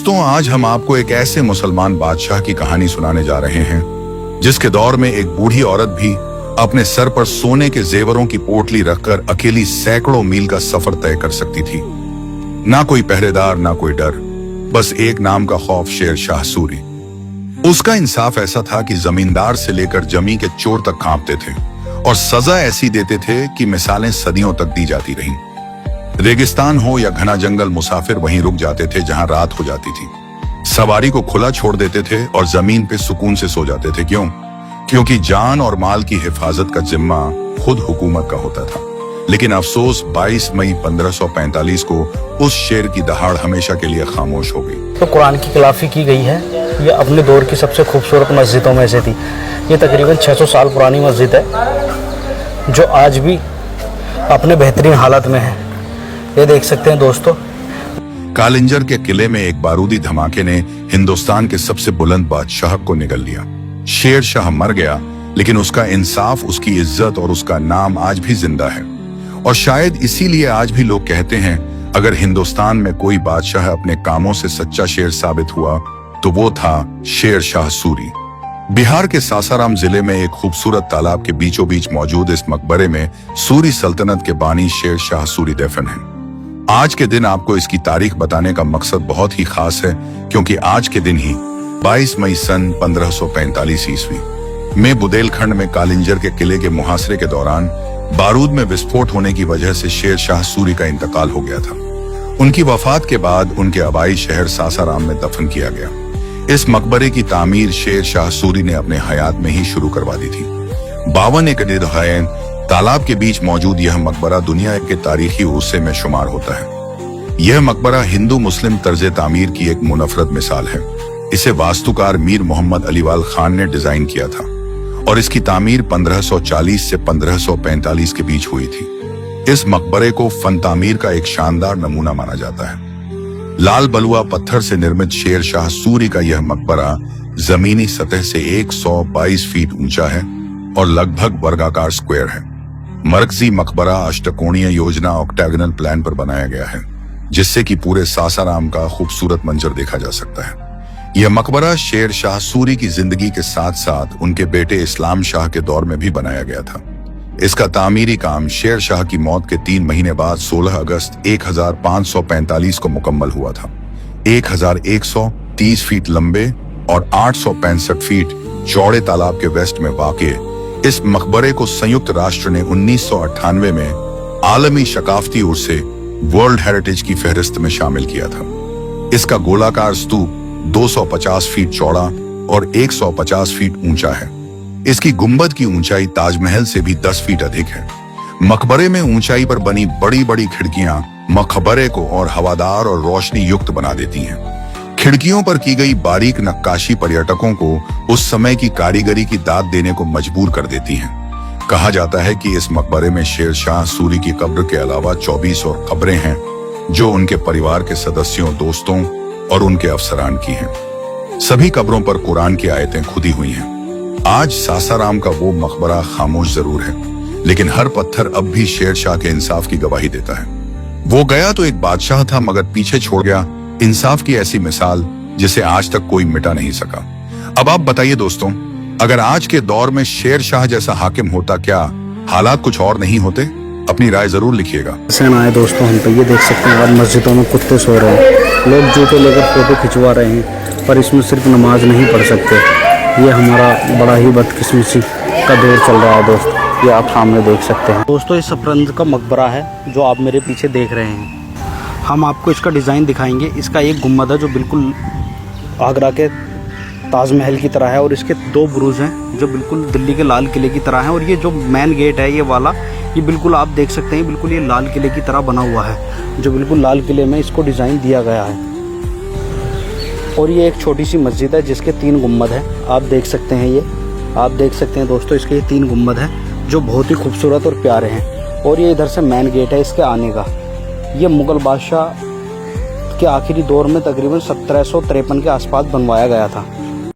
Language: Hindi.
दोस्तों, आज हम आपको एक ऐसे मुसलमान बादशाह की कहानी सुनाने जा रहे हैं जिसके दौर में एक बूढ़ी औरत भी अपने सर पर सोने के जेवरों की पोटली रखकर अकेली सैकड़ों मील का सफर तय कर सकती थी। ना कोई पहरेदार, ना कोई डर, बस एक नाम का खौफ, शेर शाह सूरी। उसका इंसाफ ऐसा था कि जमींदार से लेकर जमी के चोर तक कांपते थे और सजा ऐसी देते थे कि मिसालें सदियों तक दी जाती रहीं। रेगिस्तान हो या घना जंगल, मुसाफिर वहीं रुक जाते थे जहां रात हो जाती थी। सवारी को खुला छोड़ देते थे और जमीन पे सुकून से सो जाते थे। क्यों? क्योंकि जान और माल की हिफाजत का जिम्मा खुद हुकूमत का होता था। लेकिन अफसोस, 22 मई 1545 को उस शेर की दहाड़ हमेशा के लिए खामोश हो गई। तो कुरान की खिलाफी की गई है। ये अपने दौर की सबसे खूबसूरत मस्जिदों में से थी। ये तकरीबन 600 साल पुरानी मस्जिद है जो आज भी अपने बेहतरीन हालत में है। ये देख सकते हैं दोस्तों। कालिंजर के किले में एक बारूदी धमाके ने हिंदुस्तान के सबसे बुलंद बादशाह को निगल लिया। शेर शाह मर गया, लेकिन उसका इंसाफ, उसकी इज्जत और उसका नाम आज भी जिंदा है। और शायद इसीलिए आज भी लोग कहते हैं, अगर हिंदुस्तान में कोई बादशाह अपने कामों से सच्चा शेर साबित हुआ तो वो था शेर शाह सूरी। बिहार के सासाराम जिले में एक खूबसूरत तालाब के बीचों बीच मौजूद इस मकबरे में सूरी सल्तनत के बानी शेर शाह सूरी दफन है। आज के दिन आपको इसकी तारीख बताने का मकसद बहुत ही खास है, क्योंकि आज के दिन ही 22 मई सन 1545 ईस्वी में बुंदेलखंड में कालिंजर के किले के मुहासरे के दौरान बारूद में विस्फोट होने की वजह से शेर शाह सूरी का इंतकाल हो गया था। उनकी वफात के बाद उनके आबाई शहर सासाराम में दफन किया गया। इस मकबरे की तामीर शेर शाह सूरी ने अपने हयात में ही शुरू करवा दी थी। 52 एकड़ रक़ायन तालाब के बीच मौजूद यह मकबरा दुनिया के तारीखी उर्से में शुमार होता है। यह मकबरा हिंदू मुस्लिम तर्ज तामीर की एक मुनफरद मिसाल है। इसे वास्तुकार मीर मोहम्मद अलीवाल खान ने डिजाइन किया था और इसकी तामीर 1540 से 1545 के बीच हुई थी। इस मकबरे को फन तामीर का एक शानदार नमूना माना जाता है। लाल बलुआ पत्थर से निर्मित शेर शाह सूरी का यह मकबरा जमीनी सतह से 122 फीट ऊंचा है और लगभग वर्गाकार स्क्वायर है। मरकजी मकबरा अष्टकोणीय योजना ऑक्टागोनल प्लान पर बनाया गया है, जिससे कि पूरे सासाराम का खूबसूरत मंजर देखा जा सकता है। यह मकबरा शेर शाह सूरी की जिंदगी के साथ साथ उनके बेटे इस्लाम शाह के दौर में भी बनाया गया था। इसका तामीरी काम शेर शाह की मौत के 3 महीने बाद 16 अगस्त 1545 को मुकम्मल हुआ था। 1130 फीट लंबे और 865 फीट चौड़े तालाब के वेस्ट में वाक़े इस मकबरे को संयुक्त राष्ट्र ने 1998 में आलमी शकाफती उर्से वर्ल्ड हेरिटेज की फहरिस्त में शामिल किया था। इसका गोलाकार स्तूप 250 फीट चौड़ा और 150 फीट ऊंचा है। इसकी गुंबद की ऊंचाई ताजमहल से भी 10 फीट अधिक है। मकबरे में ऊंचाई पर बनी बड़ी बड़ी खिड़कियां मकबरे को और हवादार और रोशनी युक्त बना देती हैं। खिड़कियों पर की गई बारीक नक्काशी पर्यटकों को उस समय की कारीगरी की दाद देने को मजबूर कर देती हैं। कहा जाता है कि इस मकबरे में शेर शाह सूरी की कब्र के अलावा 24 और कब्रें हैं जो उनके परिवार के सदस्यों, दोस्तों और उनके अफसरान की हैं। सभी कब्रों पर कुरान की आयतें खुदी हुई हैं। आज सासाराम का वो मकबरा खामोश जरूर है, लेकिन हर पत्थर अब भी शेर शाह के इंसाफ की गवाही देता है। वो गया तो एक बादशाह था, मगर पीछे छोड़ गया इंसाफ की ऐसी मिसाल जिसे आज तक कोई मिटा नहीं सका। अब आप बताइए दोस्तों, अगर आज के दौर में शेर शाह जैसा हाकिम होता, क्या हालात कुछ और नहीं होते? अपनी राय जरूर लिखिएगा। आए दोस्तों, हम तो ये देख सकते हैं आज मस्जिदों में कुत्ते सो रहे हैं, लोग जूते लेकर फोटो खिंचवा रहे हैं, पर इसमें सिर्फ नमाज नहीं पढ़ सकते। ये हमारा बड़ा ही बदकिस्मती का दौर चल रहा है दोस्तों। ये आप सामने देख सकते हैं दोस्तों। इस सफरंद का मकबरा है जो आप मेरे पीछे देख रहे हैं। हम आपको इसका डिज़ाइन दिखाएंगे। इसका एक गुम्बद है जो बिल्कुल आगरा के ताजमहल की तरह है और इसके 2 बुरुज हैं जो बिल्कुल दिल्ली के लाल किले की तरह हैं। और ये जो मेन गेट है ये वाला, ये बिल्कुल आप देख सकते हैं, बिल्कुल ये लाल किले की तरह बना हुआ है, जो बिल्कुल लाल किले में इसको डिज़ाइन दिया गया है। और ये एक छोटी सी मस्जिद है जिसके 3 गुम्बद हैं। आप देख सकते हैं, ये आप देख सकते हैं दोस्तों, इसके 3 गुम्बद हैं जो बहुत ही खूबसूरत और प्यारे हैं। और ये इधर से मेन गेट है इसके आने का। ये मुग़ल बादशाह के आखिरी दौर में तकरीबन 1753 के आसपास बनवाया गया था।